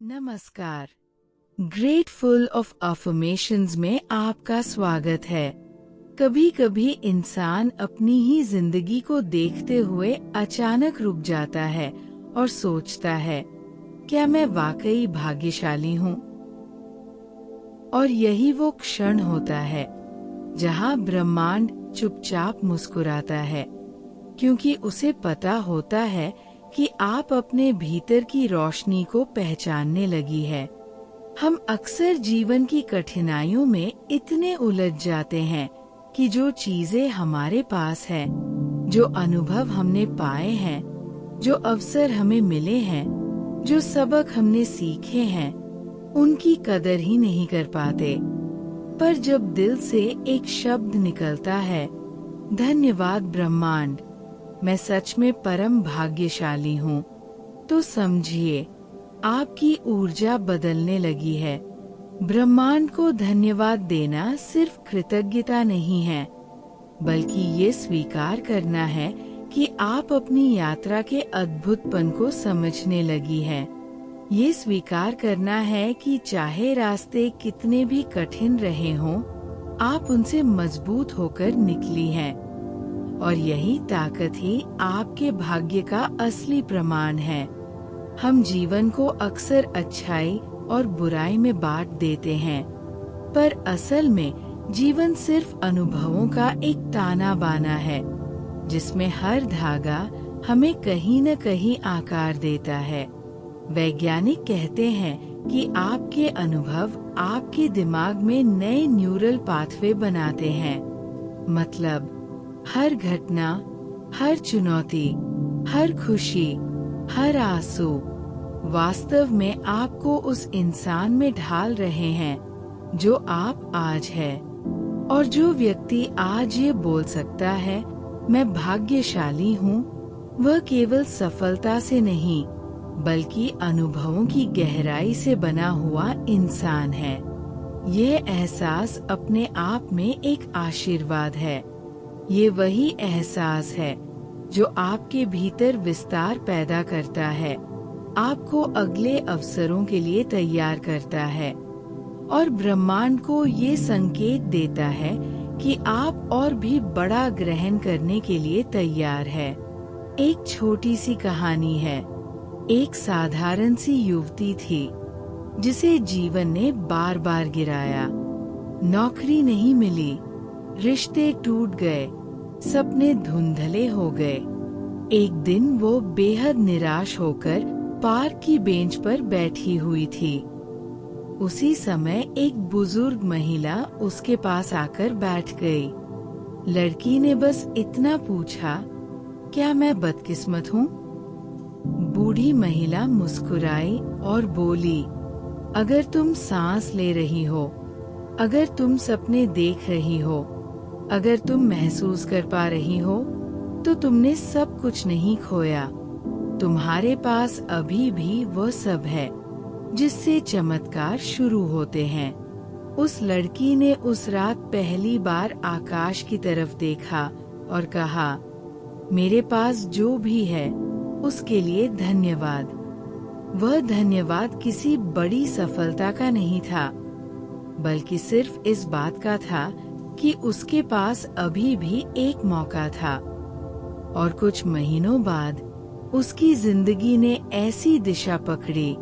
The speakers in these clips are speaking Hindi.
नमस्कार। ग्रेटफुल ऑफ अफर्मेशंस में आपका स्वागत है। कभी कभी इंसान अपनी ही जिंदगी को देखते हुए अचानक रुक जाता है और सोचता है, क्या मैं वाकई भाग्यशाली हूँ? और यही वो क्षण होता है जहाँ ब्रह्मांड चुपचाप मुस्कुराता है, क्योंकि उसे पता होता है कि आप अपने भीतर की रोशनी को पहचानने लगी है। हम अक्सर जीवन की कठिनाइयों में इतने उलझ जाते हैं कि जो चीजें हमारे पास है, जो अनुभव हमने पाए हैं, जो अवसर हमें मिले हैं, जो सबक हमने सीखे हैं, उनकी कदर ही नहीं कर पाते। पर जब दिल से एक शब्द निकलता है, धन्यवाद ब्रह्मांड, मैं सच में परम भाग्यशाली हूँ, तो समझिए आपकी ऊर्जा बदलने लगी है। ब्रह्मांड को धन्यवाद देना सिर्फ कृतज्ञता नहीं है, बल्कि ये स्वीकार करना है कि आप अपनी यात्रा के अद्भुतपन को समझने लगी है। ये स्वीकार करना है कि चाहे रास्ते कितने भी कठिन रहे हों, आप उनसे मजबूत होकर निकली हैं। और यही ताकत ही आपके भाग्य का असली प्रमाण है। हम जीवन को अक्सर अच्छाई और बुराई में बांट देते हैं, पर असल में जीवन सिर्फ अनुभवों का एक ताना बाना है, जिसमें हर धागा हमें कहीं न कहीं आकार देता है। वैज्ञानिक कहते हैं कि आपके अनुभव आपके दिमाग में नए न्यूरल पाथवे बनाते हैं। मतलब हर घटना, हर चुनौती, हर खुशी, हर आंसू वास्तव में आपको उस इंसान में ढाल रहे हैं जो आप आज है। और जो व्यक्ति आज ये बोल सकता है, मैं भाग्यशाली हूँ, वह केवल सफलता से नहीं, बल्कि अनुभवों की गहराई से बना हुआ इंसान है। ये एहसास अपने आप में एक आशीर्वाद है। ये वही एहसास है जो आपके भीतर विस्तार पैदा करता है, आपको अगले अवसरों के लिए तैयार करता है और ब्रह्मांड को ये संकेत देता है कि आप और भी बड़ा ग्रहण करने के लिए तैयार है। एक छोटी सी कहानी है। एक साधारण सी युवती थी जिसे जीवन ने बार बार गिराया। नौकरी नहीं मिली, रिश्ते टूट गए, सपने धुंधले हो गए। एक दिन वो बेहद निराश होकर पार्क की बेंच पर बैठी हुई थी। उसी समय एक बुजुर्ग महिला उसके पास आकर बैठ गई। लड़की ने बस इतना पूछा, क्या मैं बदकिस्मत हूँ? बूढ़ी महिला मुस्कुराई और बोली, अगर तुम सांस ले रही हो, अगर तुम सपने देख रही हो, अगर तुम महसूस कर पा रही हो, तो तुमने सब कुछ नहीं खोया। तुम्हारे पास अभी भी वो सब है जिससे चमत्कार शुरू होते हैं। उस लड़की ने उस रात पहली बार आकाश की तरफ देखा और कहा, मेरे पास जो भी है उसके लिए धन्यवाद। वह धन्यवाद किसी बड़ी सफलता का नहीं था, बल्कि सिर्फ इस बात का था कि उसके पास अभी भी एक मौका था। और कुछ महीनों बाद उसकी जिंदगी ने ऐसी दिशा पकड़ी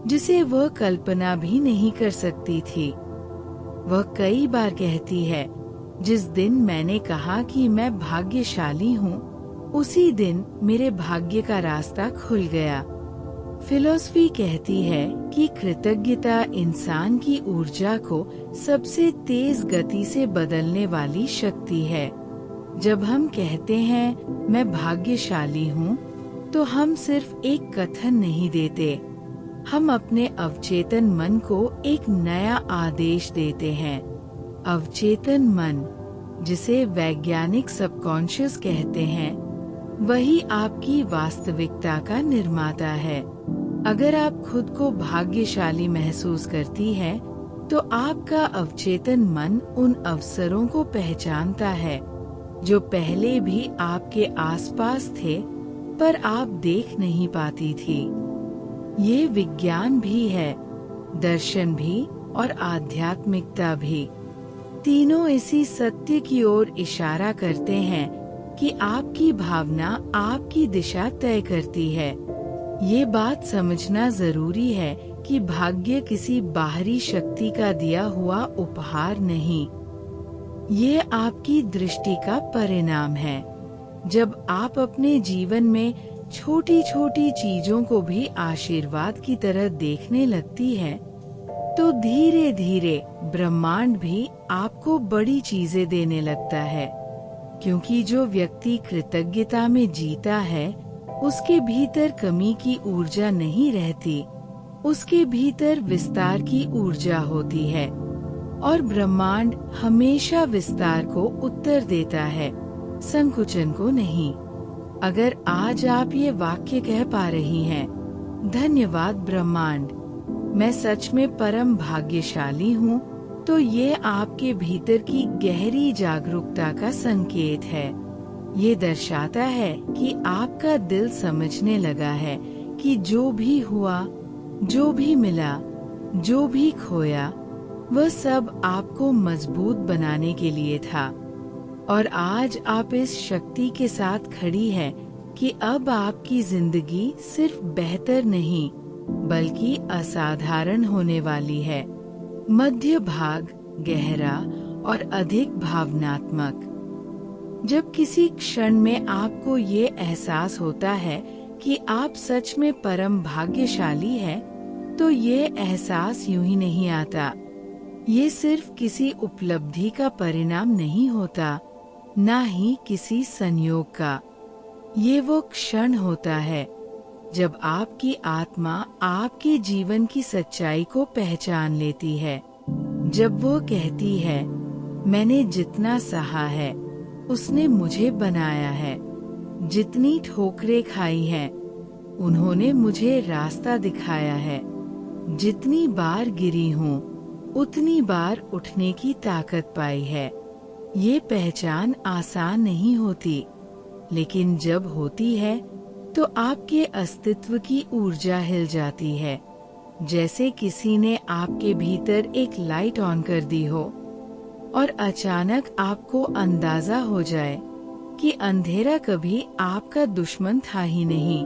जिसे वह कल्पना भी नहीं कर सकती थी। वह कई बार कहती है, जिस दिन मैंने कहा कि मैं भाग्यशाली हूँ, उसी दिन मेरे भाग्य का रास्ता खुल गया। फिलॉसफी कहती है कि कृतज्ञता इंसान की ऊर्जा को सबसे तेज गति से बदलने वाली शक्ति है। जब हम कहते हैं मैं भाग्यशाली हूँ, तो हम सिर्फ एक कथन नहीं देते, हम अपने अवचेतन मन को एक नया आदेश देते हैं। अवचेतन मन, जिसे वैज्ञानिक सबकॉन्शियस कहते हैं, वही आपकी वास्तविकता का निर्माता है। अगर आप खुद को भाग्यशाली महसूस करती हैं, तो आपका अवचेतन मन उन अवसरों को पहचानता है जो पहले भी आपके आसपास थे, पर आप देख नहीं पाती थी। ये विज्ञान भी है, दर्शन भी और आध्यात्मिकता भी। तीनों इसी सत्य की ओर इशारा करते हैं कि आपकी भावना आपकी दिशा तय करती है। ये बात समझना जरूरी है कि भाग्य किसी बाहरी शक्ति का दिया हुआ उपहार नहीं, ये आपकी दृष्टि का परिणाम है। जब आप अपने जीवन में छोटी छोटी चीजों को भी आशीर्वाद की तरह देखने लगती है, तो धीरे धीरे ब्रह्मांड भी आपको बड़ी चीजें देने लगता है। क्योंकि जो व्यक्ति कृतज्ञता में जीता है, उसके भीतर कमी की ऊर्जा नहीं रहती, उसके भीतर विस्तार की ऊर्जा होती है। और ब्रह्मांड हमेशा विस्तार को उत्तर देता है, संकुचन को नहीं। अगर आज आप ये वाक्य कह पा रही हैं, धन्यवाद ब्रह्मांड, मैं सच में परम भाग्यशाली हूँ, तो ये आपके भीतर की गहरी जागरूकता का संकेत है। ये दर्शाता है कि आपका दिल समझने लगा है कि जो भी हुआ, जो भी मिला, जो भी खोया, वह सब आपको मजबूत बनाने के लिए था। और आज आप इस शक्ति के साथ खड़ी है कि अब आपकी जिंदगी सिर्फ बेहतर नहीं, बल्कि असाधारण होने वाली है। मध्य भाग गहरा और अधिक भावनात्मक। जब किसी क्षण में आपको ये एहसास होता है कि आप सच में परम भाग्यशाली हैं, तो ये एहसास यूं ही नहीं आता। ये सिर्फ किसी उपलब्धि का परिणाम नहीं होता, ना ही किसी संयोग का। ये वो क्षण होता है जब आपकी आत्मा आपके जीवन की सच्चाई को पहचान लेती है। जब वो कहती है, मैंने जितना सहा है, उसने मुझे बनाया है। जितनी ठोकरें खाई हैं, उन्होंने मुझे रास्ता दिखाया है। जितनी बार गिरी हूँ, उतनी बार उठने की ताकत पाई है। ये पहचान आसान नहीं होती, लेकिन जब होती है तो आपके अस्तित्व की ऊर्जा हिल जाती है, जैसे किसी ने आपके भीतर एक लाइट ऑन कर दी हो और अचानक आपको अंदाजा हो जाए कि अंधेरा कभी आपका दुश्मन था ही नहीं,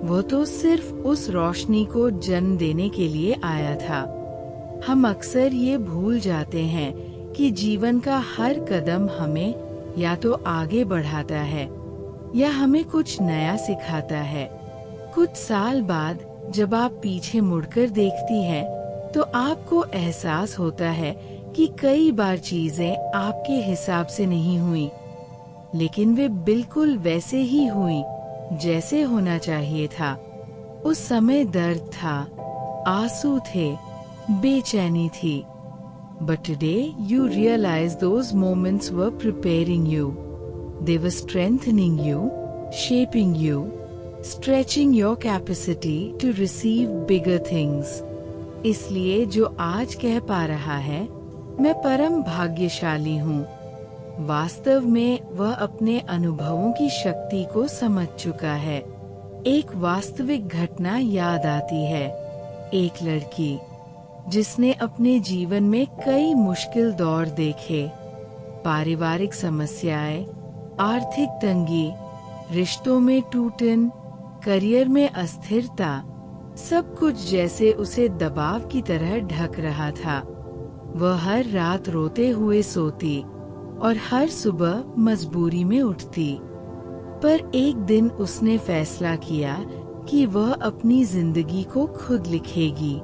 वो तो सिर्फ उस रोशनी को जन्म देने के लिए आया था। हम अक्सर ये भूल जाते हैं कि जीवन का हर कदम हमें या तो आगे बढ़ाता है या हमें कुछ नया सिखाता है। कुछ साल बाद जब आप पीछे मुड़कर देखती हैं, तो आपको एहसास होता है कि कई बार चीजें आपके हिसाब से नहीं हुई, लेकिन वे बिल्कुल वैसे ही हुई जैसे होना चाहिए था। उस समय दर्द था, आंसू थे, बेचैनी थी। But today you realize those moments were preparing you. They were strengthening you, shaping you, stretching your capacity to receive bigger things. इसलिए जो आज कह पा रहा है, मैं परम भाग्यशाली हूँ, वास्तव में वह अपने अनुभवों की शक्ति को समझ चुका है। एक वास्तविक घटना याद आती है। एक लड़की जिसने अपने जीवन में कई मुश्किल दौर देखे, पारिवारिक समस्याएं, आर्थिक तंगी, रिश्तों में टूटन, करियर में अस्थिरता, सब कुछ जैसे उसे दबाव की तरह ढक रहा था। वह हर रात रोते हुए सोती और हर सुबह मजबूरी में उठती। पर एक दिन उसने फैसला किया कि वह अपनी जिंदगी को खुद लिखेगी।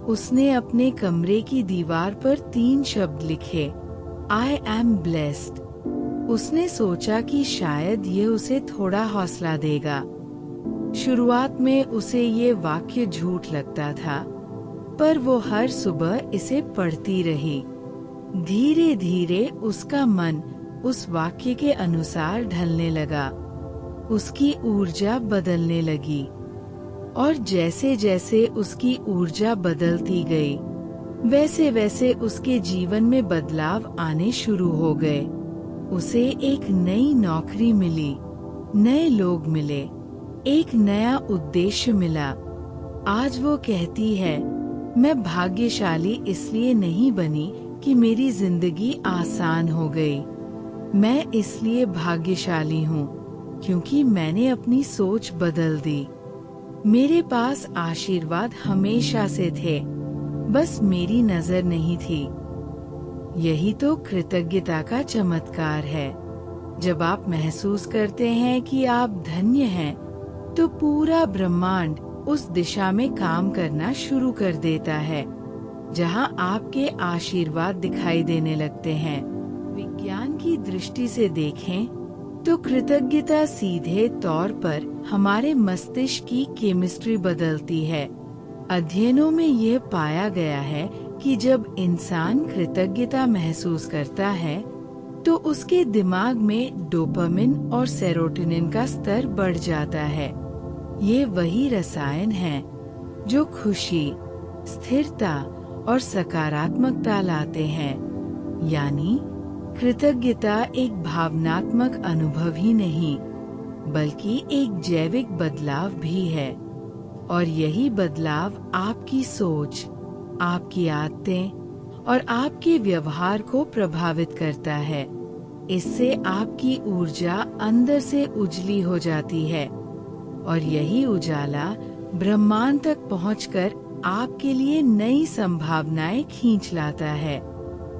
उसने अपने कमरे की दीवार पर 3 शब्द लिखे, आई एम ब्लेस्ड। उसने सोचा कि शायद ये उसे थोड़ा हौसला देगा। शुरुआत में उसे ये वाक्य झूठ लगता था, पर वो हर सुबह इसे पढ़ती रही। धीरे धीरे उसका मन उस वाक्य के अनुसार ढलने लगा। उसकी ऊर्जा बदलने लगी और जैसे जैसे उसकी ऊर्जा बदलती गई, वैसे वैसे उसके जीवन में बदलाव आने शुरू हो गए। उसे एक नई नौकरी मिली, नए लोग मिले, एक नया उद्देश्य मिला। आज वो कहती है, मैं भाग्यशाली इसलिए नहीं बनी कि मेरी जिंदगी आसान हो गई। मैं इसलिए भाग्यशाली हूँ क्योंकि मैंने अपनी सोच बदल दी। मेरे पास आशीर्वाद हमेशा से थे, बस मेरी नजर नहीं थी। यही तो कृतज्ञता का चमत्कार है। जब आप महसूस करते हैं कि आप धन्य हैं, तो पूरा ब्रह्मांड उस दिशा में काम करना शुरू कर देता है जहां आपके आशीर्वाद दिखाई देने लगते हैं। विज्ञान की दृष्टि से देखें तो कृतज्ञता सीधे तौर पर हमारे मस्तिष्क की केमिस्ट्री बदलती है। अध्ययनों में यह पाया गया है कि जब इंसान कृतज्ञता महसूस करता है तो उसके दिमाग में डोपामिन और सेरोटोनिन का स्तर बढ़ जाता है। ये वही रसायन हैं जो खुशी, स्थिरता और सकारात्मकता लाते हैं। यानी कृतज्ञता एक भावनात्मक अनुभव ही नहीं, बल्कि एक जैविक बदलाव भी है। और यही बदलाव आपकी सोच, आपकी आदतें और आपके व्यवहार को प्रभावित करता है। इससे आपकी ऊर्जा अंदर से उजली हो जाती है और यही उजाला ब्रह्मांड तक पहुंचकर आपके लिए नई संभावनाएं खींच लाता है।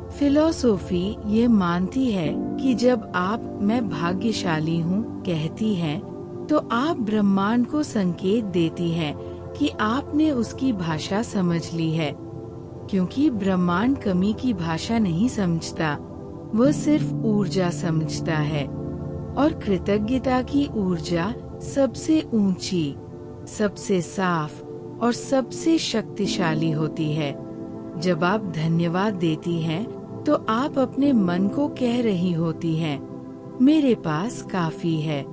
फिलॉसफी ये मानती है कि जब आप मैं भाग्यशाली हूँ कहती हैं, तो आप ब्रह्मांड को संकेत देती हैं कि आपने उसकी भाषा समझ ली है, क्योंकि ब्रह्मांड कमी की भाषा नहीं समझता, वह सिर्फ ऊर्जा समझता है। और कृतज्ञता की ऊर्जा सबसे ऊंची, सबसे साफ और सबसे शक्तिशाली होती है। जब आप धन्यवाद देती हैं, तो आप अपने मन को कह रही होती हैं, मेरे पास काफी है,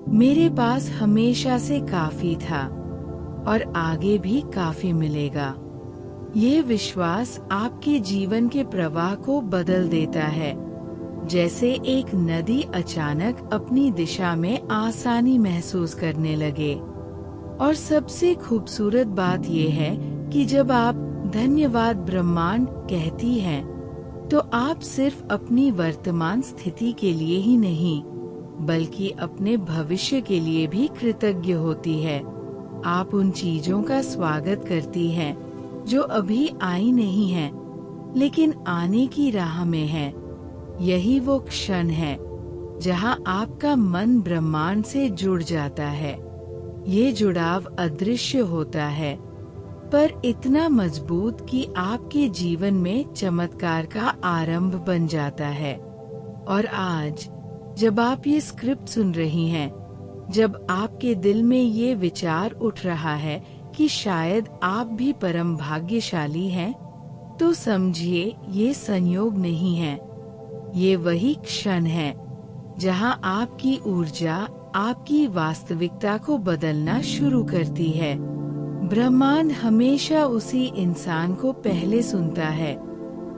मेरे पास हमेशा से काफी था और आगे भी काफी मिलेगा। ये विश्वास आपके जीवन के प्रवाह को बदल देता है। जैसे एक नदी अचानक अपनी दिशा में आसानी महसूस करने लगे। और सबसे खूबसूरत बात यह है कि जब आप धन्यवाद ब्रह्मांड कहती हैं, तो आप सिर्फ अपनी वर्तमान स्थिति के लिए ही नहीं, बल्कि अपने भविष्य के लिए भी कृतज्ञ होती है। आप उन चीजों का स्वागत करती हैं जो अभी आई नहीं हैं, लेकिन आने की राह में हैं। यही वो क्षण है जहां आपका मन ब्रह्मांड से जुड़ जाता है। ये जुड़ाव अदृश्य होता है, पर इतना मजबूत कि आपके जीवन में चमत्कार का आरंभ बन जाता है। और आज जब आप ये स्क्रिप्ट सुन रही हैं, जब आपके दिल में ये विचार उठ रहा है कि शायद आप भी परम भाग्यशाली हैं, तो समझिए ये संयोग नहीं है। ये वही क्षण है जहां आपकी ऊर्जा आपकी वास्तविकता को बदलना शुरू करती है। ब्रह्मांड हमेशा उसी इंसान को पहले सुनता है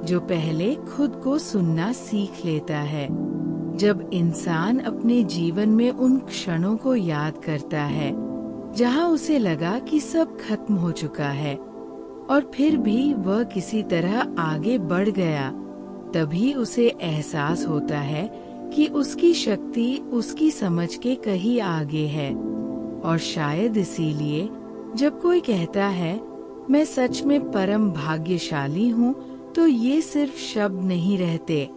जो पहले खुद को सुनना सीख लेता है। जब इंसान अपने जीवन में उन क्षणों को याद करता है जहां उसे लगा कि सब खत्म हो चुका है और फिर भी वह किसी तरह आगे बढ़ गया, तभी उसे एहसास होता है कि उसकी शक्ति उसकी समझ के कहीं आगे है। और शायद इसीलिए जब कोई कहता है मैं सच में परम भाग्यशाली हूँ, तो ये सिर्फ शब्द नहीं रहते,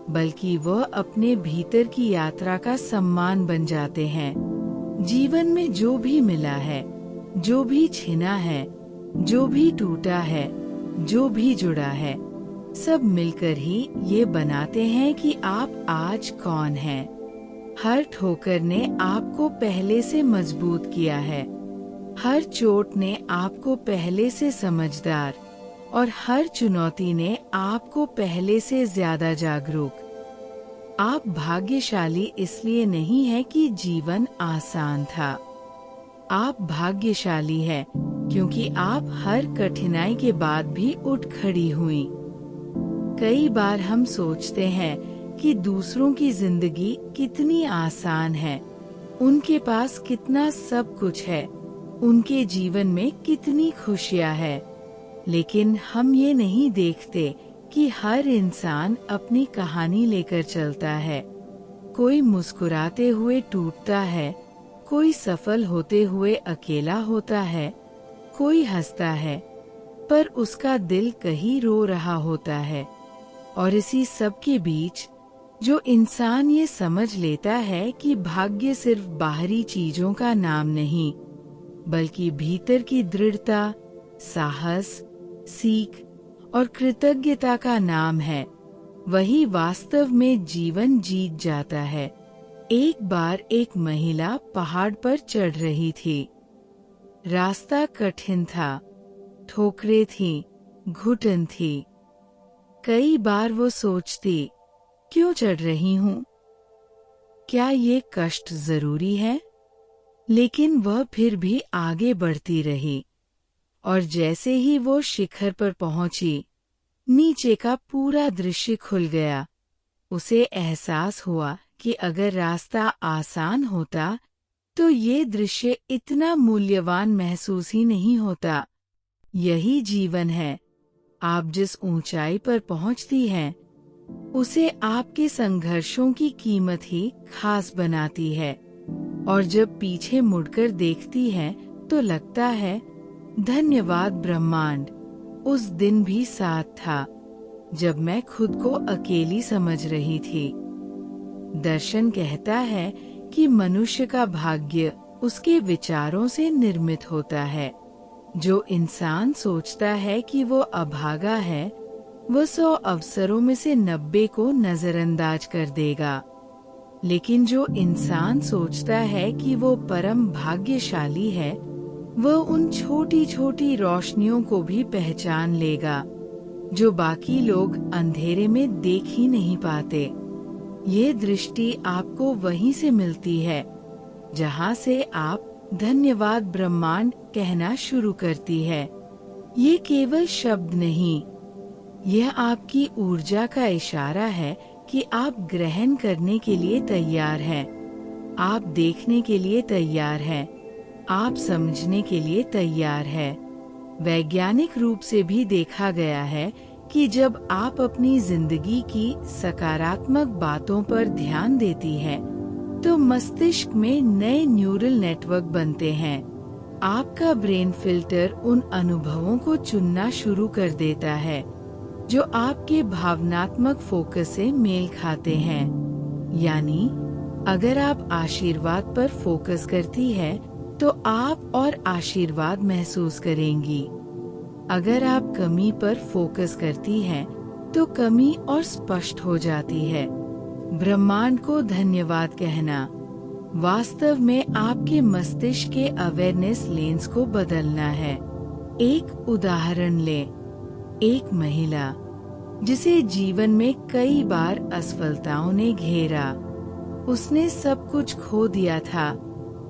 बल्कि वह अपने भीतर की यात्रा का सम्मान बन जाते हैं। जीवन में जो भी मिला है, जो भी छिना है, जो भी टूटा है, जो भी जुड़ा है, सब मिलकर ही ये बनाते हैं कि आप आज कौन हैं। हर ठोकर ने आपको पहले से मजबूत किया है, हर चोट ने आपको पहले से समझदार और हर चुनौती ने आपको पहले से ज्यादा जागरूक। आप भाग्यशाली इसलिए नहीं है कि जीवन आसान था। आप भाग्यशाली हैं क्योंकि आप हर कठिनाई के बाद भी उठ खड़ी हुई। कई बार हम सोचते हैं कि दूसरों की जिंदगी कितनी आसान है, उनके पास कितना सब कुछ है, उनके जीवन में कितनी खुशियां है। लेकिन हम ये नहीं देखते कि हर इंसान अपनी कहानी लेकर चलता है। कोई मुस्कुराते हुए टूटता है, कोई सफल होते हुए अकेला होता है, कोई हंसता है पर उसका दिल कहीं रो रहा होता है। और इसी सब के बीच जो इंसान ये समझ लेता है कि भाग्य सिर्फ बाहरी चीजों का नाम नहीं, बल्कि भीतर की दृढ़ता, साहस, सीख और कृतज्ञता का नाम है, वही वास्तव में जीवन जीत जाता है। एक बार एक महिला पहाड़ पर चढ़ रही थी। रास्ता कठिन था, ठोकरें थीं, घुटन थी। कई बार वो सोचती, क्यों चढ़ रही हूँ? क्या ये कष्ट जरूरी है? लेकिन वह फिर भी आगे बढ़ती रही। और जैसे ही वो शिखर पर पहुंची, नीचे का पूरा दृश्य खुल गया। उसे एहसास हुआ कि अगर रास्ता आसान होता तो ये दृश्य इतना मूल्यवान महसूस ही नहीं होता। यही जीवन है। आप जिस ऊंचाई पर पहुंचती हैं, उसे आपके संघर्षों की कीमत ही खास बनाती है। और जब पीछे मुड़कर देखती हैं, तो लगता है धन्यवाद ब्रह्मांड, उस दिन भी साथ था जब मैं खुद को अकेली समझ रही थी। दर्शन कहता है कि मनुष्य का भाग्य उसके विचारों से निर्मित होता है। जो इंसान सोचता है कि वो अभागा है, वो 100 अवसरों में से 90 को नजरअंदाज कर देगा। लेकिन जो इंसान सोचता है कि वो परम भाग्यशाली है, वह उन छोटी छोटी रोशनियों को भी पहचान लेगा जो बाकी लोग अंधेरे में देख ही नहीं पाते। ये दृष्टि आपको वहीं से मिलती है जहाँ से आप धन्यवाद ब्रह्मांड कहना शुरू करती है। ये केवल शब्द नहीं, यह आपकी ऊर्जा का इशारा है कि आप ग्रहण करने के लिए तैयार हैं, आप देखने के लिए तैयार हैं, आप समझने के लिए तैयार है। वैज्ञानिक रूप से भी देखा गया है कि जब आप अपनी जिंदगी की सकारात्मक बातों पर ध्यान देती हैं, तो मस्तिष्क में नए न्यूरल नेटवर्क बनते हैं। आपका ब्रेन फिल्टर उन अनुभवों को चुनना शुरू कर देता है जो आपके भावनात्मक फोकस से मेल खाते हैं। यानी अगर आप आशीर्वाद पर फोकस करती है, तो आप और आशीर्वाद महसूस करेंगी। अगर आप कमी पर फोकस करती हैं, तो कमी और स्पष्ट हो जाती है। ब्रह्मांड को धन्यवाद कहना वास्तव में आपके मस्तिष्क के अवेयरनेस लेंस को बदलना है। एक उदाहरण लें, एक महिला जिसे जीवन में कई बार असफलताओं ने घेरा। उसने सब कुछ खो दिया था,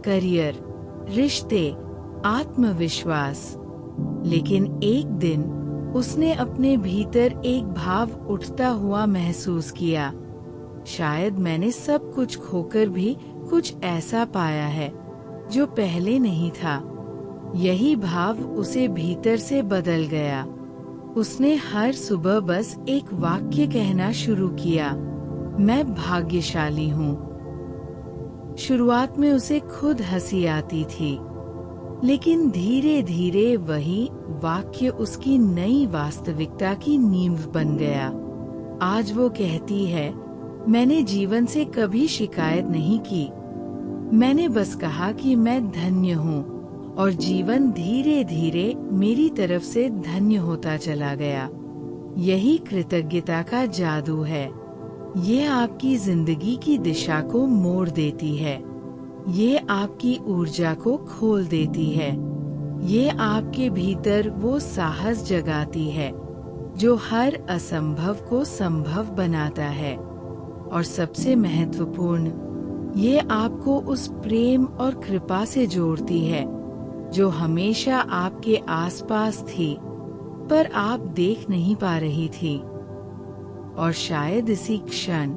करियर, रिश्ते, आत्मविश्वास। लेकिन एक दिन उसने अपने भीतर एक भाव उठता हुआ महसूस किया, शायद मैंने सब कुछ खोकर भी कुछ ऐसा पाया है जो पहले नहीं था। यही भाव उसे भीतर से बदल गया। उसने हर सुबह बस एक वाक्य कहना शुरू किया, मैं भाग्यशाली हूँ। शुरुआत में उसे खुद हंसी आती थी, लेकिन धीरे धीरे वही वाक्य उसकी नई वास्तविकता की नींव बन गया। आज वो कहती है, मैंने जीवन से कभी शिकायत नहीं की, मैंने बस कहा कि मैं धन्य हूँ, और जीवन धीरे धीरे मेरी तरफ से धन्य होता चला गया। यही कृतज्ञता का जादू है। ये आपकी जिंदगी की दिशा को मोड़ देती है। ये आपकी ऊर्जा को खोल देती है। ये आपके भीतर वो साहस जगाती है जो हर असंभव को संभव बनाता है। और सबसे महत्वपूर्ण, ये आपको उस प्रेम और कृपा से जोड़ती है जो हमेशा आपके आसपास थी, पर आप देख नहीं पा रही थी। और शायद इसी क्षण,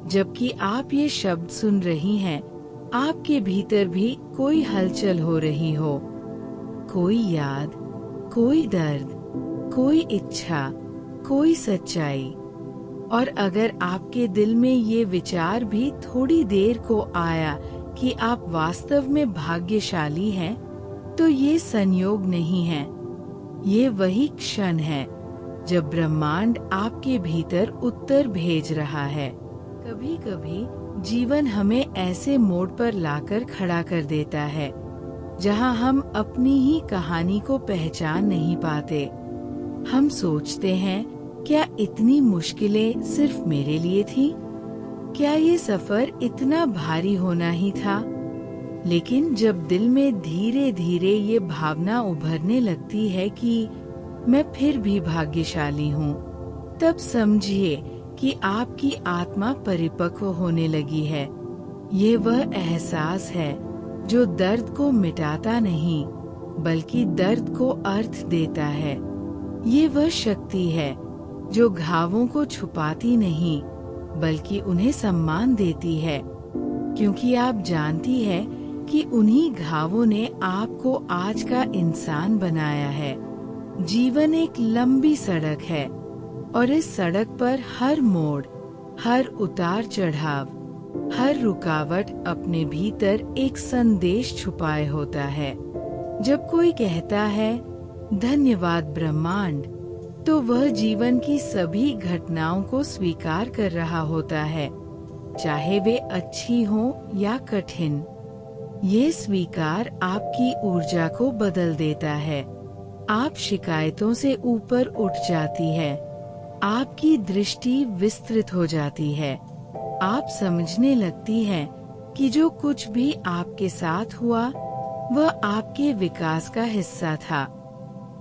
जबकि आप ये शब्द सुन रही हैं, आपके भीतर भी कोई हलचल हो रही हो। कोई याद, कोई दर्द, कोई इच्छा, कोई सच्चाई। और अगर आपके दिल में ये विचार भी थोड़ी देर को आया कि आप वास्तव में भाग्यशाली हैं, तो ये संयोग नहीं है, ये वही क्षण है जब ब्रह्मांड आपके भीतर उत्तर भेज रहा है। कभी कभी जीवन हमें ऐसे मोड़ पर लाकर खड़ा कर देता है जहां हम अपनी ही कहानी को पहचान नहीं पाते। हम सोचते हैं, क्या इतनी मुश्किलें सिर्फ मेरे लिए थी? क्या ये सफर इतना भारी होना ही था? लेकिन जब दिल में धीरे धीरे ये भावना उभरने लगती है कि मैं फिर भी भाग्यशाली हूँ, तब समझिए कि आपकी आत्मा परिपक्व होने लगी है। ये वह एहसास है जो दर्द को मिटाता नहीं, बल्कि दर्द को अर्थ देता है। ये वह शक्ति है जो घावों को छुपाती नहीं, बल्कि उन्हें सम्मान देती है, क्योंकि आप जानती है कि उन्हीं घावों ने आपको आज का इंसान बनाया है। जीवन एक लंबी सड़क है और इस सड़क पर हर मोड़, हर उतार चढ़ाव, हर रुकावट अपने भीतर एक संदेश छुपाए होता है। जब कोई कहता है धन्यवाद ब्रह्मांड, तो वह जीवन की सभी घटनाओं को स्वीकार कर रहा होता है, चाहे वे अच्छी हों या कठिन। ये स्वीकार आपकी ऊर्जा को बदल देता है। आप शिकायतों से ऊपर उठ जाती है, आपकी दृष्टि विस्तृत हो जाती है। आप समझने लगती हैं कि जो कुछ भी आपके साथ हुआ वह आपके विकास का हिस्सा था।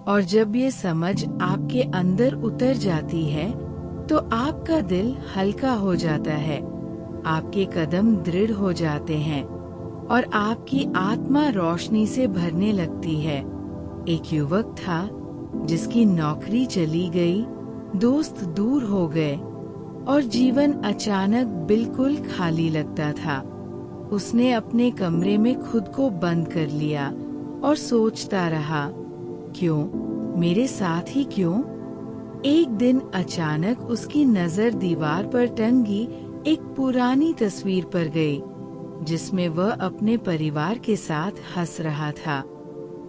और जब ये समझ आपके अंदर उतर जाती है, तो आपका दिल हल्का हो जाता है, आपके कदम दृढ़ हो जाते हैं और आपकी आत्मा रोशनी से भरने लगती है। एक युवक था जिसकी नौकरी चली गई, दोस्त दूर हो गए और जीवन अचानक बिल्कुल खाली लगता था। उसने अपने कमरे में खुद को बंद कर लिया और सोचता रहा, क्यों, मेरे साथ ही क्यों? एक दिन अचानक उसकी नजर दीवार पर टंगी एक पुरानी तस्वीर पर गई, जिसमें वह अपने परिवार के साथ हंस रहा था।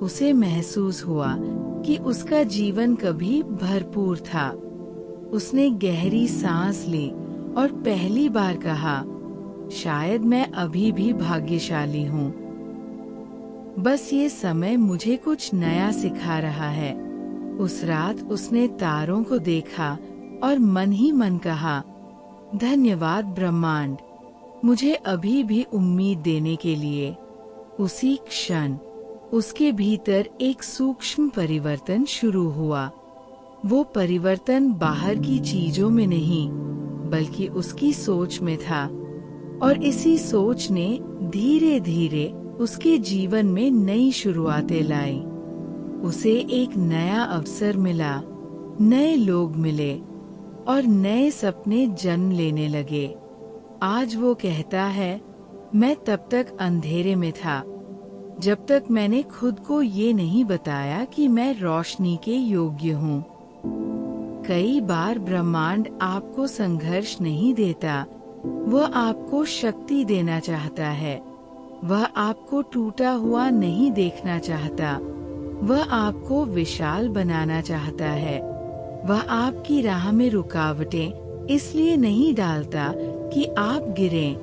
उसे महसूस हुआ कि उसका जीवन कभी भरपूर था। उसने गहरी सांस ली और पहली बार कहा, शायद मैं अभी भी भाग्यशाली हूँ। बस ये समय मुझे कुछ नया सिखा रहा है। उस रात उसने तारों को देखा और मन ही मन कहा, धन्यवाद ब्रह्मांड, मुझे अभी भी उम्मीद देने के लिए। उसी क्षण उसके भीतर एक सूक्ष्म परिवर्तन शुरू हुआ। वो परिवर्तन बाहर की चीजों में नहीं, बल्कि उसकी सोच में था, और इसी सोच ने धीरे धीरे उसके जीवन में नई शुरुआतें लाई। उसे एक नया अवसर मिला, नए लोग मिले और नए सपने जन्म लेने लगे। आज वो कहता है, मैं तब तक अंधेरे में था जब तक मैंने खुद को ये नहीं बताया कि मैं रोशनी के योग्य हूँ। कई बार ब्रह्मांड आपको संघर्ष नहीं देता, वह आपको शक्ति देना चाहता है। वह आपको टूटा हुआ नहीं देखना चाहता, वह आपको विशाल बनाना चाहता है। वह आपकी राह में रुकावटें इसलिए नहीं डालता कि आप गिरें,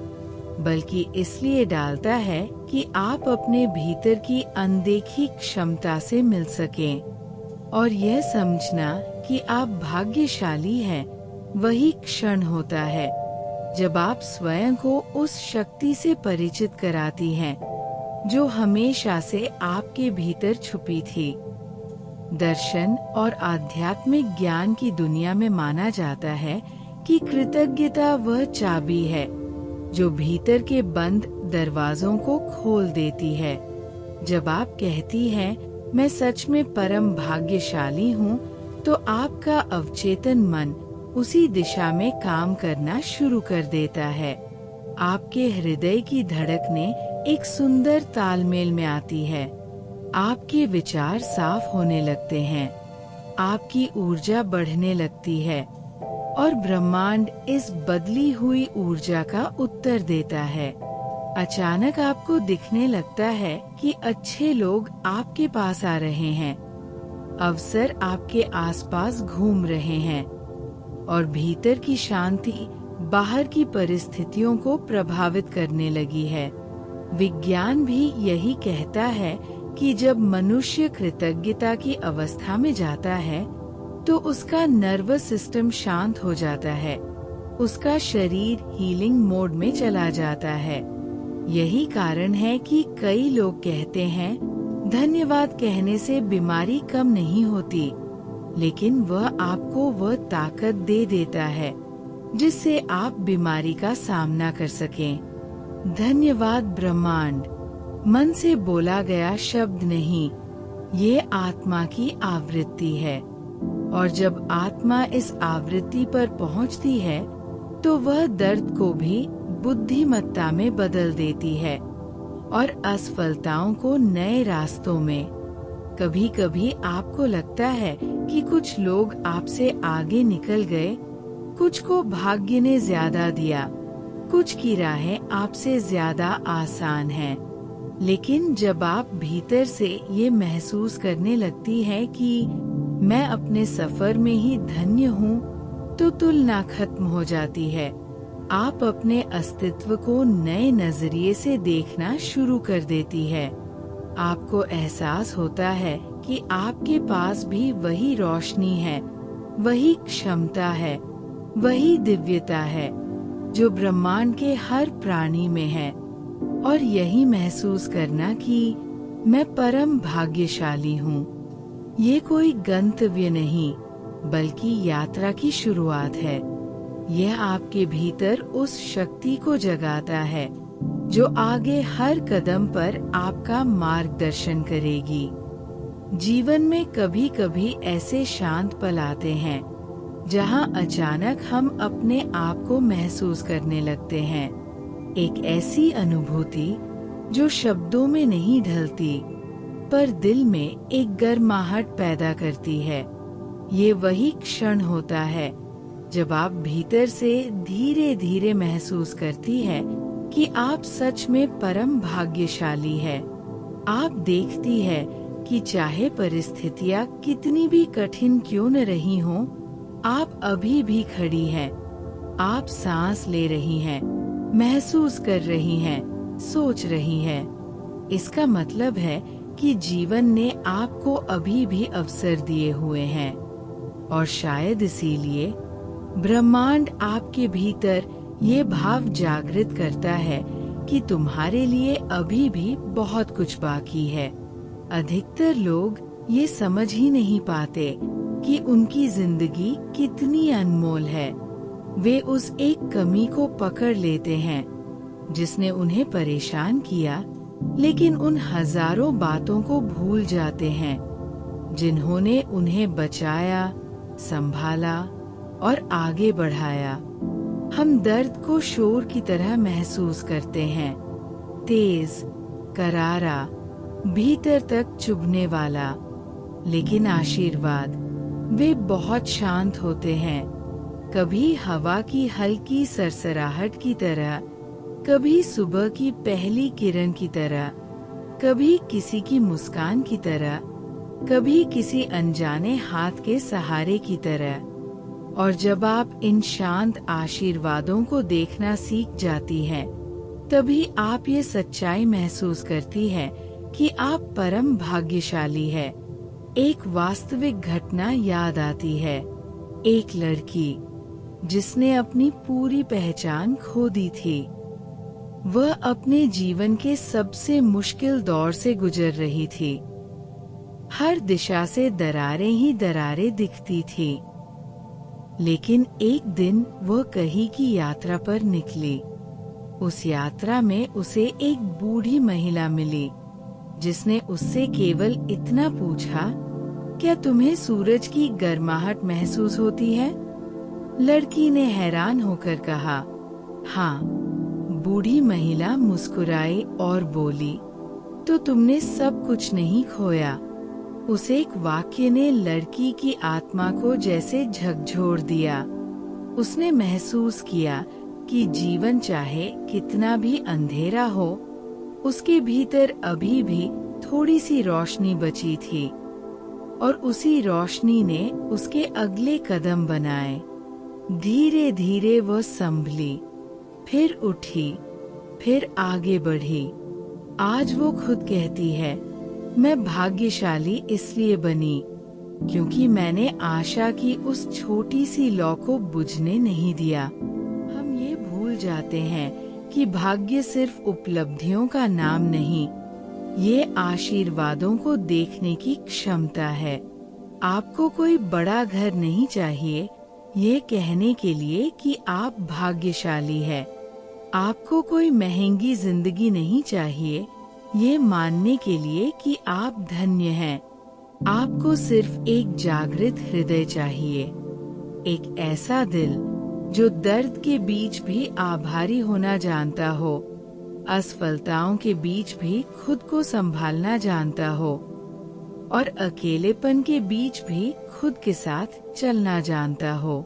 बल्कि इसलिए डालता है कि आप अपने भीतर की अनदेखी क्षमता से मिल सकें। और यह समझना कि आप भाग्यशाली हैं, वही क्षण होता है जब आप स्वयं को उस शक्ति से परिचित कराती हैं जो हमेशा से आपके भीतर छुपी थी। दर्शन और आध्यात्मिक ज्ञान की दुनिया में माना जाता है कि कृतज्ञता वह चाबी है जो भीतर के बंद दरवाजों को खोल देती है। जब आप कहती हैं, मैं सच में परम भाग्यशाली हूँ, तो आपका अवचेतन मन उसी दिशा में काम करना शुरू कर देता है। आपके हृदय की धड़कनें एक सुंदर तालमेल में आती है आपके विचार साफ होने लगते हैं, आपकी ऊर्जा बढ़ने लगती है और ब्रह्मांड इस बदली हुई ऊर्जा का उत्तर देता है। अचानक आपको दिखने लगता है कि अच्छे लोग आपके पास आ रहे हैं, अवसर आपके आसपास घूम रहे हैं और भीतर की शांति बाहर की परिस्थितियों को प्रभावित करने लगी है। विज्ञान भी यही कहता है कि जब मनुष्य कृतज्ञता की अवस्था में जाता है तो उसका नर्वस सिस्टम शांत हो जाता है, उसका शरीर हीलिंग मोड में चला जाता है। यही कारण है कि कई लोग कहते हैं धन्यवाद कहने से बीमारी कम नहीं होती, लेकिन वह आपको वह ताकत दे देता है जिससे आप बीमारी का सामना कर सकें। धन्यवाद ब्रह्मांड मन से बोला गया शब्द नहीं, ये आत्मा की आवृत्ति है और जब आत्मा इस आवृत्ति पर पहुंचती है तो वह दर्द को भी बुद्धिमत्ता में बदल देती है और असफलताओं को नए रास्तों में। कभी कभी आपको लगता है कि कुछ लोग आपसे आगे निकल गए, कुछ को भाग्य ने ज्यादा दिया, कुछ की राहें आपसे ज्यादा आसान हैं। लेकिन जब आप भीतर से ये महसूस करने लगती है कि मैं अपने सफर में ही धन्य हूँ, तो तुलना खत्म हो जाती है। आप अपने अस्तित्व को नए नजरिए से देखना शुरू कर देती है। आपको एहसास होता है कि आपके पास भी वही रोशनी है, वही क्षमता है, वही दिव्यता है जो ब्रह्मांड के हर प्राणी में है। और यही महसूस करना कि मैं परम भाग्यशाली हूँ, ये कोई गंतव्य नहीं बल्कि यात्रा की शुरुआत है। यह आपके भीतर उस शक्ति को जगाता है जो आगे हर कदम पर आपका मार्गदर्शन करेगी। जीवन में कभी कभी ऐसे शांत पल आते हैं जहां अचानक हम अपने आप को महसूस करने लगते हैं। एक ऐसी अनुभूति जो शब्दों में नहीं ढलती पर दिल में एक गर्माहट पैदा करती है। ये वही क्षण होता है जब आप भीतर से धीरे धीरे महसूस करती है कि आप सच में परम भाग्यशाली है। आप देखती है कि चाहे परिस्थितियाँ कितनी भी कठिन क्यों न रही हों, आप अभी भी खड़ी हैं। आप सांस ले रही हैं, महसूस कर रही हैं, सोच रही हैं। इसका मतलब है कि जीवन ने आपको अभी भी अवसर दिए हुए हैं और शायद इसीलिए ब्रह्मांड आपके भीतर ये भाव जागृत करता है कि तुम्हारे लिए अभी भी बहुत कुछ बाकी है। अधिकतर लोग ये समझ ही नहीं पाते कि उनकी जिंदगी कितनी अनमोल है। वे उस एक कमी को पकड़ लेते हैं जिसने उन्हें परेशान किया, लेकिन उन हजारों बातों को भूल जाते हैं जिन्होंने उन्हें बचाया, संभाला और आगे बढ़ाया। हम दर्द को शोर की तरह महसूस करते हैं, तेज, करारा, भीतर तक चुभने वाला, लेकिन आशीर्वाद वे बहुत शांत होते हैं। कभी हवा की हल्की सरसराहट की तरह, कभी सुबह की पहली किरण की तरह, कभी किसी की मुस्कान की तरह, कभी किसी अनजाने हाथ के सहारे की तरह। और जब आप इन शांत आशीर्वादों को देखना सीख जाती हैं, तभी आप ये सच्चाई महसूस करती हैं कि आप परम भाग्यशाली है। एक वास्तविक घटना याद आती है। एक लड़की जिसने अपनी पूरी पहचान खो दी थी। वह अपने जीवन के सबसे मुश्किल दौर से गुजर रही थी। हर दिशा से दरारें ही दरारें दिखती थी। लेकिन एक दिन वह कहीं की यात्रा पर निकली। उस यात्रा में उसे एक बूढ़ी महिला मिली जिसने उससे केवल इतना पूछा, क्या तुम्हें सूरज की गर्माहट महसूस होती है? लड़की ने हैरान होकर कहा, हाँ। बूढ़ी महिला मुस्कुराई और बोली, तो तुमने सब कुछ नहीं खोया। उस एक वाक्य ने लड़की की आत्मा को जैसे झकझोर दिया। उसने महसूस किया कि जीवन चाहे कितना भी अंधेरा हो, उसके भीतर अभी भी थोड़ी सी रोशनी बची थी, और उसी रोशनी ने उसके अगले कदम बनाए। धीरे धीरे वह संभली, फिर उठी, फिर आगे बढ़ी। आज वो खुद कहती है, मैं भाग्यशाली इसलिए बनी क्योंकि मैंने आशा की उस छोटी सी लौ को बुझने नहीं दिया। हम ये भूल जाते हैं कि भाग्य सिर्फ उपलब्धियों का नाम नहीं, ये आशीर्वादों को देखने की क्षमता है। आपको कोई बड़ा घर नहीं चाहिए ये कहने के लिए कि आप भाग्यशाली हैं। आपको कोई महंगी जिंदगी नहीं चाहिए ये मानने के लिए कि आप धन्य हैं। आपको सिर्फ एक जागृत हृदय चाहिए, एक ऐसा दिल जो दर्द के बीच भी आभारी होना जानता हो, असफलताओं के बीच भी खुद को संभालना जानता हो, और अकेलेपन के बीच भी खुद के साथ चलना जानता हो।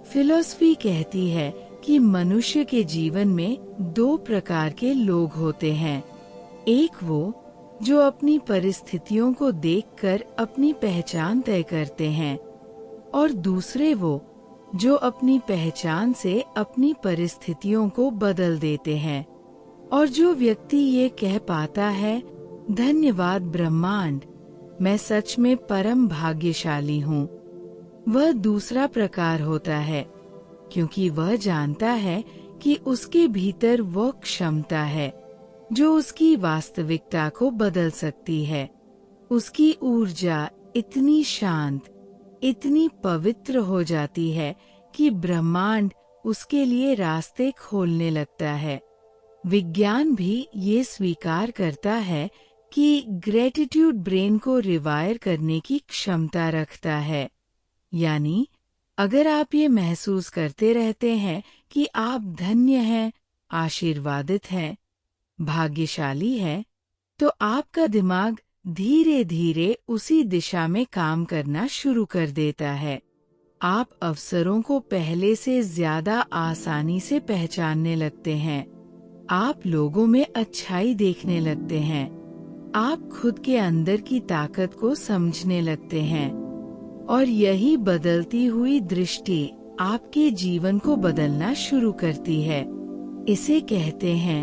फिलॉसफी कहती है कि मनुष्य के जीवन में दो प्रकार के लोग होते हैं। एक वो जो अपनी परिस्थितियों को देखकर अपनी पहचान तय करते हैं, और दूसरे वो जो अपनी पहचान से अपनी परिस्थितियों को बदल देते हैं। और जो व्यक्ति ये कह पाता है, धन्यवाद ब्रह्मांड, मैं सच में परम भाग्यशाली हूँ, वह दूसरा प्रकार होता है, क्योंकि वह जानता है कि उसके भीतर वह क्षमता है जो उसकी वास्तविकता को बदल सकती है। उसकी ऊर्जा इतनी शांत, इतनी पवित्र हो जाती है कि ब्रह्मांड उसके लिए रास्ते खोलने लगता है। विज्ञान भी ये स्वीकार करता है कि ग्रेटिट्यूड ब्रेन को रिवायर करने की क्षमता रखता है। यानी अगर आप ये महसूस करते रहते हैं कि आप धन्य हैं, आशीर्वादित हैं, भाग्यशाली हैं, तो आपका दिमाग धीरे धीरे उसी दिशा में काम करना शुरू कर देता है। आप अवसरों को पहले से ज्यादा आसानी से पहचानने लगते हैं। आप लोगों में अच्छाई देखने लगते हैं। आप खुद के अंदर की ताकत को समझने लगते हैं, और यही बदलती हुई दृष्टि आपके जीवन को बदलना शुरू करती है। इसे कहते हैं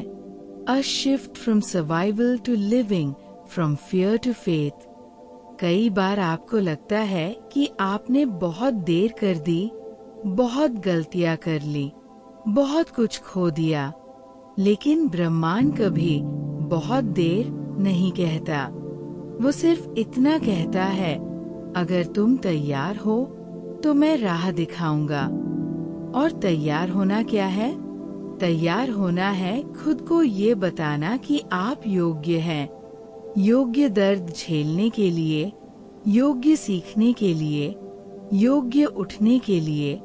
a shift from survival to living, from fear to faith. कई बार आपको लगता है कि आपने बहुत देर कर दी, बहुत गलतियां कर ली, बहुत कुछ खो दिया, लेकिन ब्रह्मांड कभी बहुत देर नहीं कहता। वो सिर्फ इतना कहता है, अगर तुम तैयार हो तो मैं राह दिखाऊंगा। और तैयार होना क्या है? तैयार होना है खुद को ये बताना कि आप योग्य हैं, योग्य दर्द झेलने के लिए, योग्य सीखने के लिए, योग्य उठने के लिए,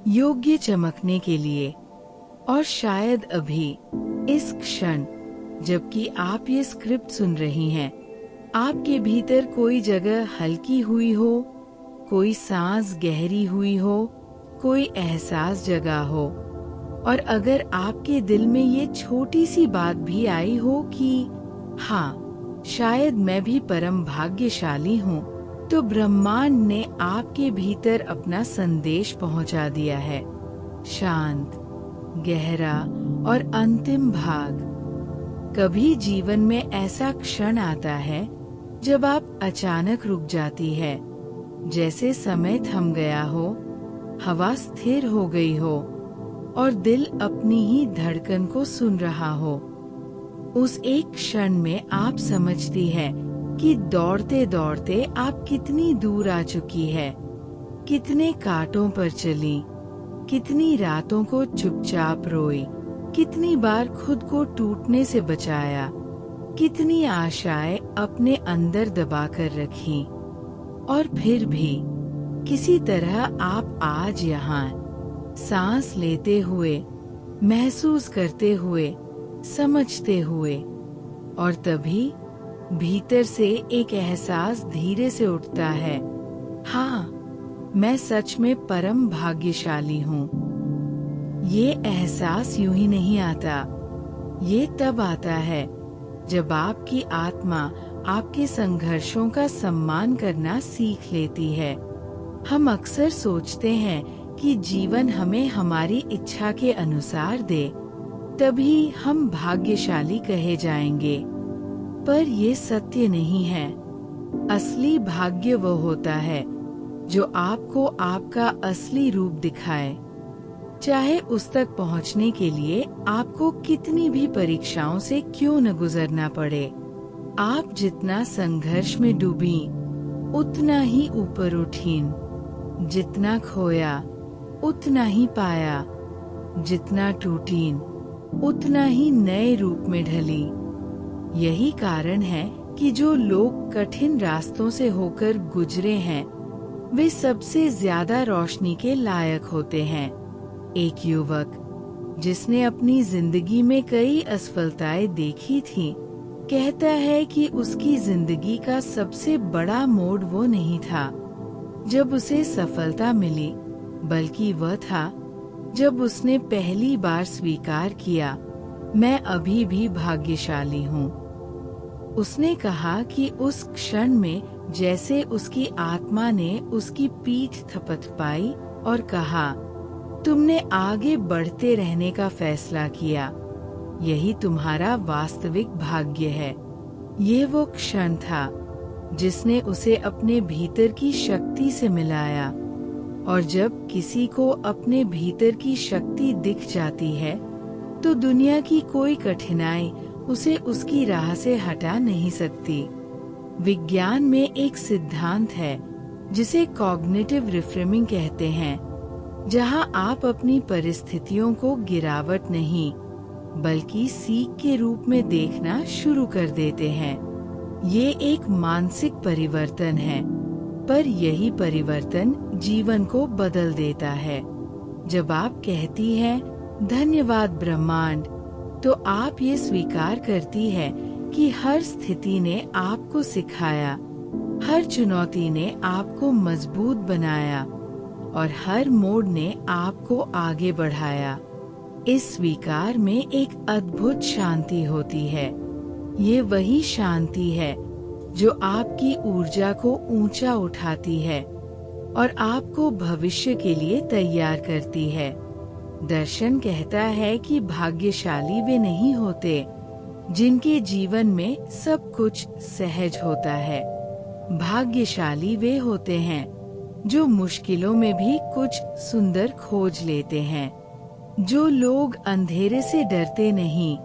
योग्य चमकने के लिए। और शायद अभी इस क्षण जबकि आप ये स्क्रिप्ट सुन रही हैं, आपके भीतर कोई जगह हल्की हुई हो, कोई सांस गहरी हुई हो, कोई एहसास जगा हो। और अगर आपके दिल में ये छोटी सी बात भी आई हो कि हाँ, शायद मैं भी परम भाग्यशाली हूँ, तो ब्रह्मांड ने आपके भीतर अपना संदेश पहुँचा दिया है। शांत, गहरा और अंतिम भाग। कभी जीवन में ऐसा क्षण आता है जब आप अचानक रुक जाती है, जैसे समय थम गया हो, हवा स्थिर हो गई हो, और दिल अपनी ही धड़कन को सुन रहा हो। उस एक क्षण में आप समझती है कि दौड़ते दौड़ते आप कितनी दूर आ चुकी है, कितने कांटों पर चली, कितनी रातों को चुपचाप रोई, कितनी बार खुद को टूटने से बचाया, कितनी आशाएं अपने अंदर दबाकर रखी, और फिर भी किसी तरह आप आज यहाँ सांस लेते हुए, महसूस करते हुए, समझते हुए। और तभी भीतर से एक एहसास धीरे से उठता है, हाँ, मैं सच में परम भाग्यशाली हूँ। ये एहसास यूं ही नहीं आता। ये तब आता है जब आपकी आत्मा आपके संघर्षों का सम्मान करना सीख लेती है। हम अक्सर सोचते हैं कि जीवन हमें हमारी इच्छा के अनुसार दे, तभी हम भाग्यशाली कहे जाएंगे। पर ये सत्य नहीं है। असली भाग्य वो होता है जो आपको आपका असली रूप दिखाए, चाहे उस तक पहुंचने के लिए आपको कितनी भी परीक्षाओं से क्यों न गुजरना पड़े। आप जितना संघर्ष में डूबी, उतना ही ऊपर उठीं। जितना खोया, उतना ही पाया। जितना टूटीं, उतना ही नए रूप में ढली। यही कारण है कि जो लोग कठिन रास्तों से होकर गुजरे हैं, वे सबसे ज्यादा रोशनी के लायक होते हैं। एक युवक जिसने अपनी जिंदगी में कई असफलताएं देखी थी, कहता है कि उसकी जिंदगी का सबसे बड़ा मोड़ वो नहीं था जब उसे सफलता मिली, बल्कि वह था जब उसने पहली बार स्वीकार किया, मैं अभी भी भाग्यशाली हूँ। उसने कहा कि उस क्षण में जैसे उसकी आत्मा ने उसकी पीठ थपथपाई और कहा, तुमने आगे बढ़ते रहने का फैसला किया, यही तुम्हारा वास्तविक भाग्य है। ये वो क्षण था जिसने उसे अपने भीतर की शक्ति से मिलाया। और जब किसी को अपने भीतर की शक्ति दिख जाती है, तो दुनिया की कोई कठिनाई उसे उसकी राह से हटा नहीं सकती। विज्ञान में एक सिद्धांत है जिसे कॉग्निटिव रिफ्रेमिंग कहते हैं, जहां आप अपनी परिस्थितियों को गिरावट नहीं, बल्कि सीख के रूप में देखना शुरू कर देते हैं। ये एक मानसिक परिवर्तन है, पर यही परिवर्तन जीवन को बदल देता है। जब आप कहती हैं, धन्यवाद ब्रह्मांड, तो आप ये स्वीकार करती है कि हर स्थिति ने आपको सिखाया, हर चुनौती ने आपको मजबूत बनाया और हर मोड़ ने आपको आगे बढ़ाया। इस स्वीकार में एक अद्भुत शांति होती है। ये वही शांति है जो आपकी ऊर्जा को ऊंचा उठाती है और आपको भविष्य के लिए तैयार करती है। दर्शन कहता है कि भाग्यशाली वे नहीं होते जिनके जीवन में सब कुछ सहज होता है। भाग्यशाली वे होते हैं जो मुश्किलों में भी कुछ सुंदर खोज लेते हैं। जो लोग अंधेरे से डरते नहीं,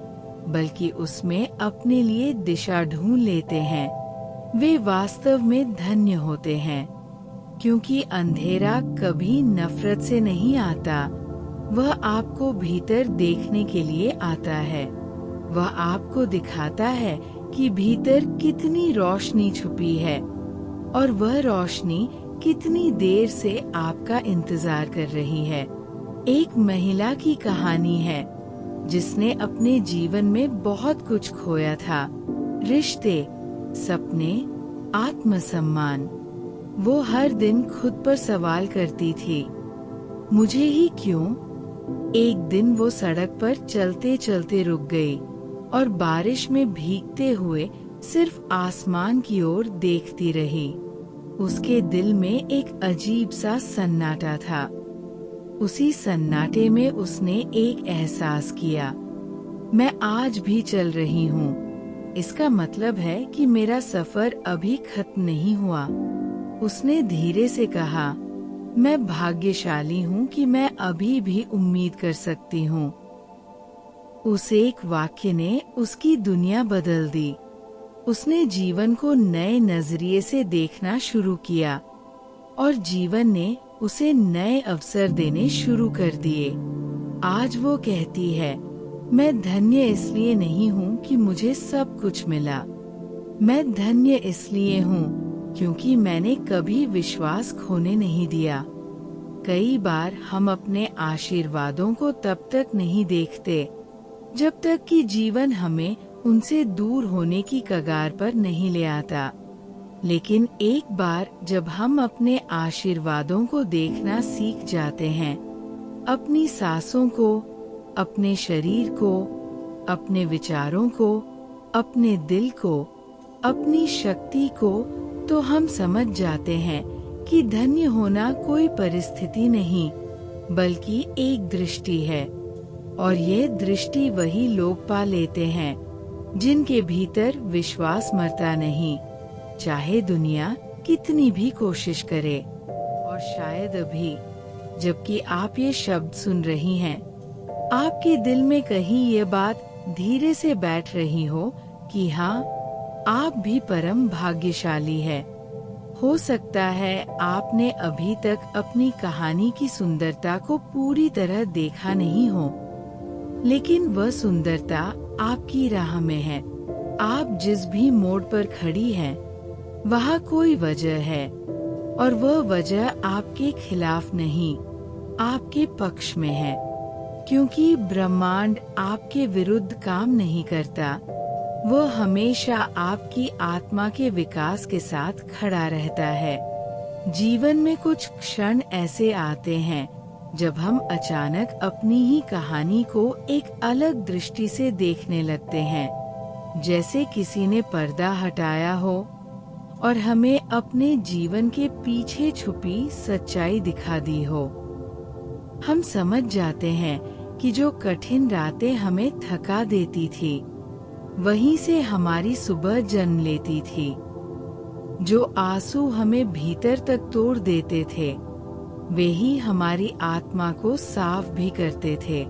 बल्कि उसमें अपने लिए दिशा ढूंढ लेते हैं, वे वास्तव में धन्य होते हैं। क्योंकि अंधेरा कभी नफरत से नहीं आता, वह आपको भीतर देखने के लिए आता है। वह आपको दिखाता है कि भीतर कितनी रोशनी छुपी है और वह रोशनी कितनी देर से आपका इंतजार कर रही है। एक महिला की कहानी है जिसने अपने जीवन में बहुत कुछ खोया था, रिश्ते, सपने, आत्मसम्मान। वो हर दिन खुद पर सवाल करती थी, मुझे ही क्यों? एक दिन वो सड़क पर चलते चलते रुक गई और बारिश में भीगते हुए सिर्फ आसमान की ओर देखती रही। उसके दिल में एक अजीब सा सन्नाटा था। उसी सन्नाटे में उसने एक एहसास किया, मैं आज भी चल रही हूँ। इसका मतलब है कि मेरा सफर अभी खत्म नहीं हुआ। उसने धीरे से कहा, मैं भाग्यशाली हूँ कि मैं अभी भी उम्मीद कर सकती हूँ। उस एक वाक्य ने उसकी दुनिया बदल दी। उसने जीवन को नए नजरिए से देखना शुरू किया और जीवन ने उसे नए अवसर देने शुरू कर दिए। आज वो कहती है, मैं धन्य इसलिए नहीं हूँ कि मुझे सब कुछ मिला। मैं धन्य इसलिए हूँ क्योंकि मैंने कभी विश्वास खोने नहीं दिया। कई बार हम अपने आशीर्वादों को तब तक नहीं देखते जब तक कि जीवन हमें उनसे दूर होने की कगार पर नहीं ले आता। लेकिन एक बार जब हम अपने आशीर्वादों को देखना सीख जाते हैं, अपनी सांसों को, अपने शरीर को, अपने विचारों को, अपने दिल को, अपनी शक्ति को, तो हम समझ जाते हैं कि धन्य होना कोई परिस्थिति नहीं, बल्कि एक दृष्टि है। और ये दृष्टि वही लोग पा लेते हैं जिनके भीतर विश्वास मरता नहीं, चाहे दुनिया कितनी भी कोशिश करे। और शायद अभी जबकि आप ये शब्द सुन रही हैं, आपके दिल में कहीं ये बात धीरे से बैठ रही हो कि हाँ, आप भी परम भाग्यशाली है। हो सकता है आपने अभी तक अपनी कहानी की सुंदरता को पूरी तरह देखा नहीं हो, लेकिन वह सुंदरता आपकी राह में है। आप जिस भी मोड़ पर खड़ी हैं, वहाँ कोई वजह है, और वह वजह आपके खिलाफ नहीं, आपके पक्ष में है। क्योंकि ब्रह्मांड आपके विरुद्ध काम नहीं करता, वह हमेशा आपकी आत्मा के विकास के साथ खड़ा रहता है। जीवन में कुछ क्षण ऐसे आते हैं जब हम अचानक अपनी ही कहानी को एक अलग दृष्टि से देखने लगते हैं, जैसे किसी ने पर्दा हटाया हो और हमें अपने जीवन के पीछे छुपी सच्चाई दिखा दी हो। हम समझ जाते हैं कि जो कठिन रातें हमें थका देती थी, वहीं से हमारी सुबह जन्म लेती थी। जो आंसू हमें भीतर तक तोड़ देते थे, वे ही हमारी आत्मा को साफ भी करते थे।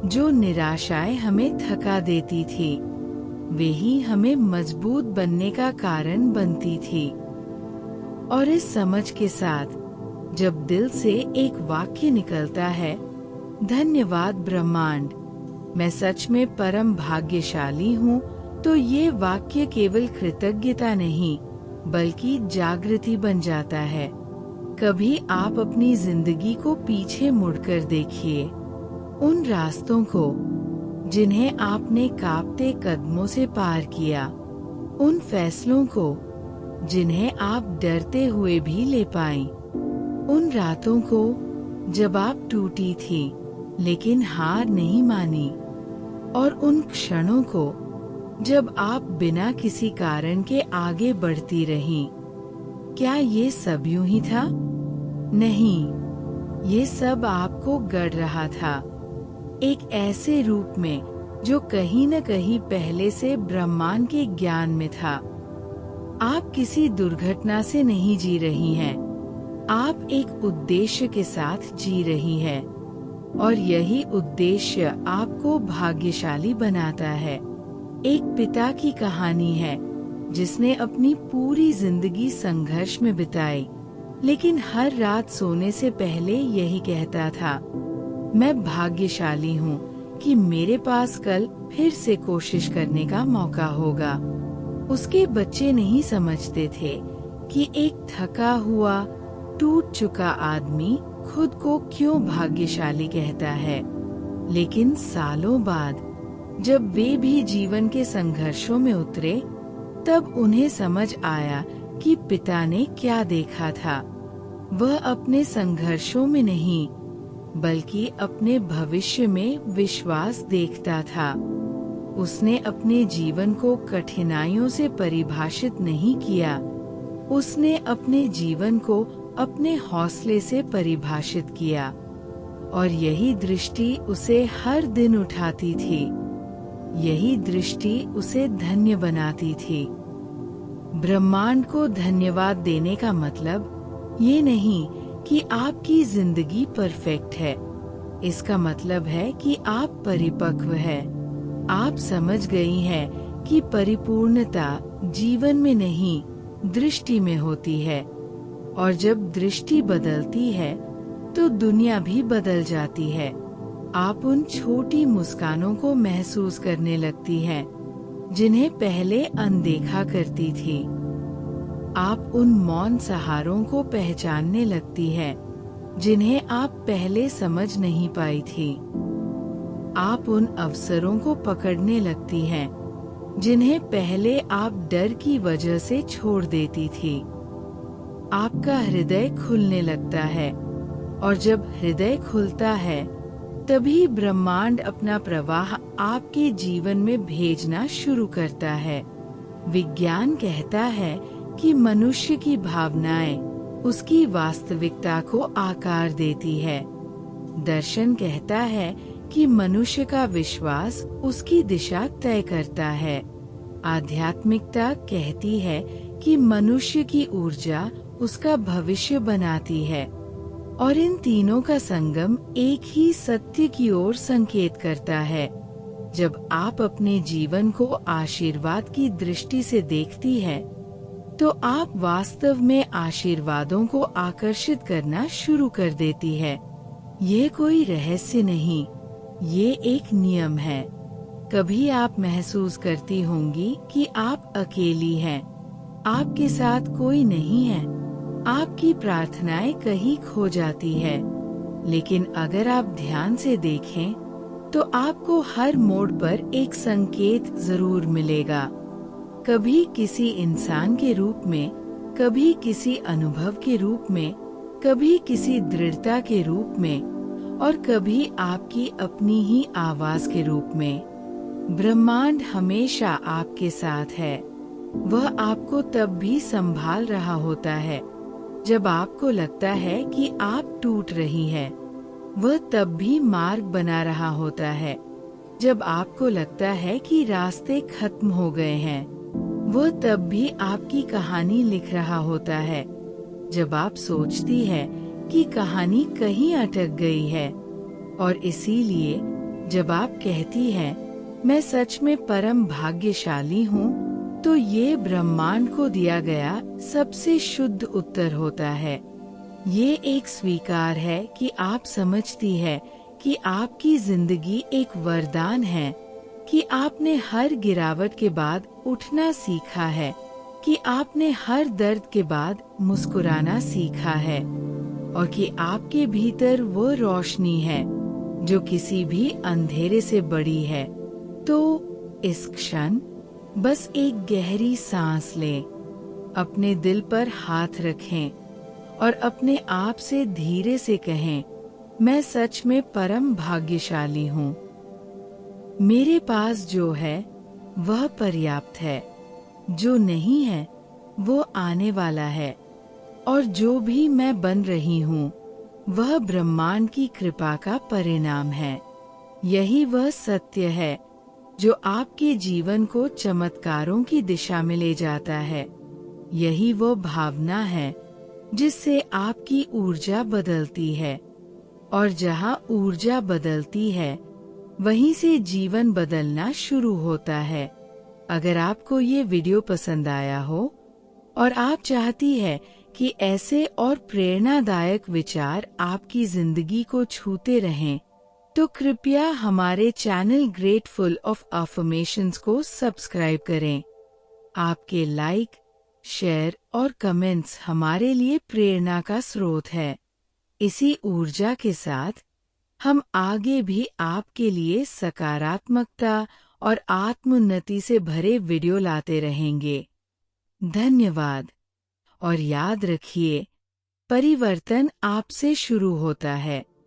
जो निराशाएं हमें थका देती थी, वे ही हमें मजबूत बनने का कारण बनती थी। और इस समझ के साथ जब दिल से एक वाक्य निकलता है, धन्यवाद ब्रह्मांड, मैं सच में परम भाग्यशाली हूँ, तो ये वाक्य केवल कृतज्ञता नहीं, बल्कि जागृति बन जाता है। कभी आप अपनी जिंदगी को पीछे मुड़कर देखिए, उन रास्तों को जिन्हें आपने कांपते कदमों से पार किया, उन फैसलों को जिन्हें आप डरते हुए भी ले पाई, उन रातों को जब आप टूटी थी लेकिन हार नहीं मानी, और उन क्षणों को जब आप बिना किसी कारण के आगे बढ़ती रहीं। क्या ये सब यूं ही था? नहीं, ये सब आपको गढ़ रहा था, एक ऐसे रूप में जो कहीं न कहीं पहले से ब्रह्मांड के ज्ञान में था। आप किसी दुर्घटना से नहीं जी रही हैं, आप एक उद्देश्य के साथ जी रही हैं, और यही उद्देश्य आपको भाग्यशाली बनाता है। एक पिता की कहानी है जिसने अपनी पूरी जिंदगी संघर्ष में बिताई, लेकिन हर रात सोने से पहले यही कहता था, मैं भाग्यशाली हूँ कि मेरे पास कल फिर से कोशिश करने का मौका होगा। उसके बच्चे नहीं समझते थे कि एक थका हुआ, टूट चुका आदमी खुद को क्यों भाग्यशाली कहता है। लेकिन सालों बाद जब वे भी जीवन के संघर्षों में उतरे, तब उन्हें समझ आया कि पिता ने क्या देखा था। वह अपने संघर्षों में नहीं, बल्कि अपने भविष्य में विश्वास देखता था। उसने अपने जीवन को कठिनाइयों से परिभाषित नहीं किया, उसने अपने जीवन को अपने हौसले से परिभाषित किया, और यही दृष्टि उसे हर दिन उठाती थी, यही दृष्टि उसे धन्य बनाती थी। ब्रह्मांड को धन्यवाद देने का मतलब ये नहीं कि आपकी जिंदगी परफेक्ट है, इसका मतलब है कि आप परिपक्व है। आप समझ गई हैं कि परिपूर्णता जीवन में नहीं, दृष्टि में होती है, और जब दृष्टि बदलती है तो दुनिया भी बदल जाती है। आप उन छोटी मुस्कानों को महसूस करने लगती हैं जिन्हें पहले अनदेखा करती थी। आप उन मौन सहारों को पहचानने लगती हैं जिन्हें आप पहले समझ नहीं पाई थी। आप उन अवसरों को पकड़ने लगती हैं जिन्हें पहले आप डर की वजह से छोड़ देती थी। आपका हृदय खुलने लगता है, और जब हृदय खुलता है तभी ब्रह्मांड अपना प्रवाह आपके जीवन में भेजना शुरू करता है। विज्ञान कहता है कि मनुष्य की भावनाएं उसकी वास्तविकता को आकार देती है। दर्शन कहता है कि मनुष्य का विश्वास उसकी दिशा तय करता है। आध्यात्मिकता कहती है कि मनुष्य की ऊर्जा उसका भविष्य बनाती है, और इन तीनों का संगम एक ही सत्य की ओर संकेत करता है। जब आप अपने जीवन को आशीर्वाद की दृष्टि से देखती है, तो आप वास्तव में आशीर्वादों को आकर्षित करना शुरू कर देती है। ये कोई रहस्य नहीं, ये एक नियम है। कभी आप महसूस करती होंगी कि आप अकेली हैं, आपके साथ कोई नहीं है, आपकी प्रार्थनाएं कहीं खो जाती है। लेकिन अगर आप ध्यान से देखें, तो आपको हर मोड़ पर एक संकेत जरूर मिलेगा। कभी किसी इंसान के रूप में, कभी किसी अनुभव के रूप में, कभी किसी दृढ़ता के रूप में, और कभी आपकी अपनी ही आवाज के रूप में। ब्रह्मांड हमेशा आपके साथ है। वह आपको तब भी संभाल रहा होता है जब आपको लगता है कि आप टूट रही हैं। वह तब भी मार्ग बना रहा होता है जब आपको लगता है कि रास्ते खत्म हो गए हैं। वह तब भी आपकी कहानी लिख रहा होता है जब आप सोचती है कि कहानी कहीं अटक गई है। और इसीलिए जब आप कहती हैं, मैं सच में परम भाग्यशाली हूँ, तो ये ब्रह्मांड को दिया गया सबसे शुद्ध उत्तर होता है। ये एक स्वीकार है कि आप समझती है कि आपकी जिंदगी एक वरदान है, कि आपने हर गिरावट के बाद उठना सीखा है, कि आपने हर दर्द के बाद मुस्कुराना सीखा है, और कि आपके भीतर वो रोशनी है जो किसी भी अंधेरे से बड़ी है। तो इस क्षण बस एक गहरी सांस लें, अपने दिल पर हाथ रखें और अपने आप से धीरे से कहें, मैं सच में परम भाग्यशाली हूँ। मेरे पास जो है वह पर्याप्त है, जो नहीं है वो आने वाला है, और जो भी मैं बन रही हूँ वह ब्रह्मांड की कृपा का परिणाम है। यही वह सत्य है जो आपके जीवन को चमत्कारों की दिशा में ले जाता है। यही वो भावना है जिससे आपकी ऊर्जा बदलती है, और जहाँ ऊर्जा बदलती है वहीं से जीवन बदलना शुरू होता है। अगर आपको ये वीडियो पसंद आया हो और आप चाहती है कि ऐसे और प्रेरणादायक विचार आपकी जिंदगी को छूते रहें, तो कृपया हमारे चैनल ग्रेटफुल ऑफ अफर्मेशंस को सब्सक्राइब करें। आपके लाइक, शेयर और कमेंट्स हमारे लिए प्रेरणा का स्रोत है। इसी ऊर्जा के साथ हम आगे भी आपके लिए सकारात्मकता और आत्मोन्नति से भरे वीडियो लाते रहेंगे। धन्यवाद। और याद रखिए, परिवर्तन आपसे शुरू होता है।